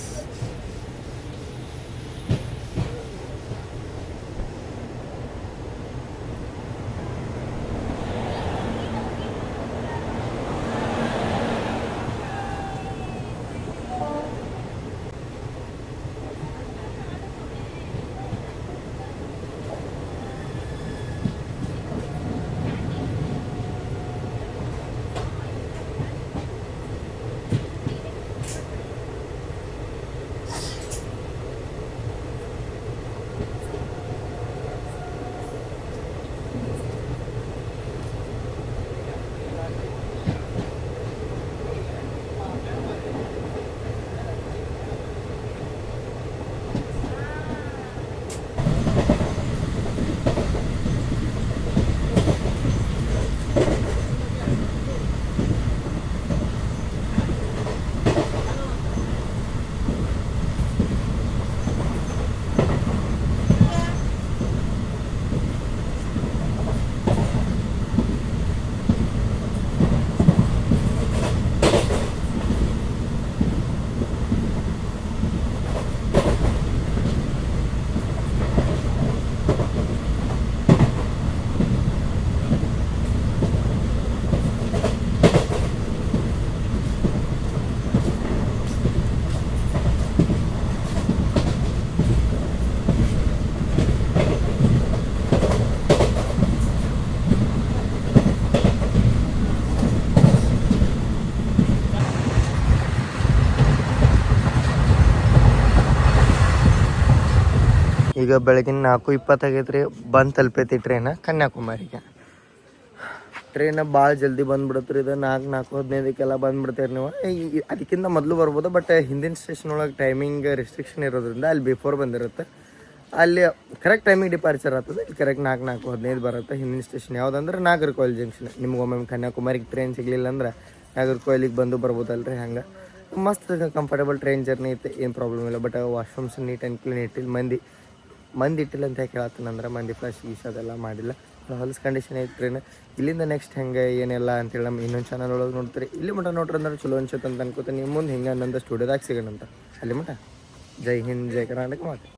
ಈಗ ಬೆಳಗಿನ 4:20 ಆಗೈತ್ರಿ. ಬಂದು ತಲುಪೈತಿ ಟ್ರೈನ್ ಕನ್ಯಾಕುಮಾರಿಗೆ. ಟ್ರೈನ್ ಭಾಳ ಜಲ್ದಿ ಬಂದ್ಬಿಡತ್ರಿ. ಇದು 4:15 ಬಂದ್ಬಿಡ್ತೀರಿ ನೀವು. ಅದಕ್ಕಿಂತ ಮೊದಲು ಬರ್ಬೋದು, ಬಟ್ ಹಿಂದಿನ ಸ್ಟೇಷನ್ ಒಳಗೆ ಟೈಮಿಂಗ್ ರೆಸ್ಟ್ರಿಕ್ಷನ್ ಇರೋದ್ರಿಂದ ಅಲ್ಲಿ ಬಿಫೋರ್ ಬಂದಿರುತ್ತೆ. ಅಲ್ಲಿ ಕರೆಕ್ಟ್ ಟೈಮಿಗೆ ಡಿಪಾರ್ಚರ್ ಆಗ್ತದೆ. ಇಲ್ಲಿ ಕರೆಕ್ಟ್ 4:15 ಬರುತ್ತೆ. ಹಿಂದಿನ ಸ್ಟೇಷನ್ ಯಾವುದಂದ್ರೆ ನಾಗರ್ಕೋಯಿಲ್ ಜಂಕ್ಷನ್. ನಿಮ್ಗೆ ಒಮ್ಮೆ ಕನ್ಯಾಕುಮಾರಿಗೆ ಟ್ರೈನ್ ಸಿಗಲಿಲ್ಲ ಅಂದ್ರೆ ನಾಗರ್ಕೋಯಿಲಿಗೆ ಬಂದು ಬರ್ಬೋದಲ್ರಿ. ಹಂಗೆ ಮಸ್ತ್ ಕಂಫರ್ಟೇಬಲ್ ಟ್ರೈನ್ ಜರ್ನಿ ಐತೆ, ಏನು ಪ್ರಾಬ್ಲಮ್ ಇಲ್ಲ. But washrooms neat and clean ಇಟ್ಟಿಲ್ಲ. ಮಂದಿ ಇಟ್ಟಿಲ್ಲ ಅಂತ ಯಾಕೆ ಹೇಳತ್ತೀನಂದ್ರೆ ಮಂದಿ ಫ್ಲಶ್ ಗೀಶ್ ಅದೆಲ್ಲ ಮಾಡಿಲ್ಲ. ಹೊಲ್ಸ್ ಕಂಡೀಷನ್ ಐತೆ ಟ್ರೈನ್. ಇಲ್ಲಿಂದ ನೆಕ್ಸ್ಟ್ ಹೆಂಗೆ ಏನೆಲ್ಲ ಅಂತೇಳಿ ನಮ್ಮ ಇನ್ನೊಂದು ಚಾನಲ್ ಒಳಗೆ ನೋಡ್ತೀರಿ. ಇಲ್ಲಿ ಮಟ್ಟ ನೋಡ್ರಿ ಅಂದ್ರೆ ಚಲೋ ಅನ್ಸುತ್ತೆ ಅಂತ ಅನ್ಕೋತೀನಿ. ನಿಮ್ಮ ಮುಂದೆ ಹಿಂಗೆ ಅನ್ನೊಂದು ಸ್ಟುಡಿಯೋದಾಗ ಸಿಗೋಣಂತ. ಅಲ್ಲಿ ಮಟ್ಟ ಜೈ ಹಿಂದ್, ಜೈ ಕರ್ನಾಟಕ ಮಾತು.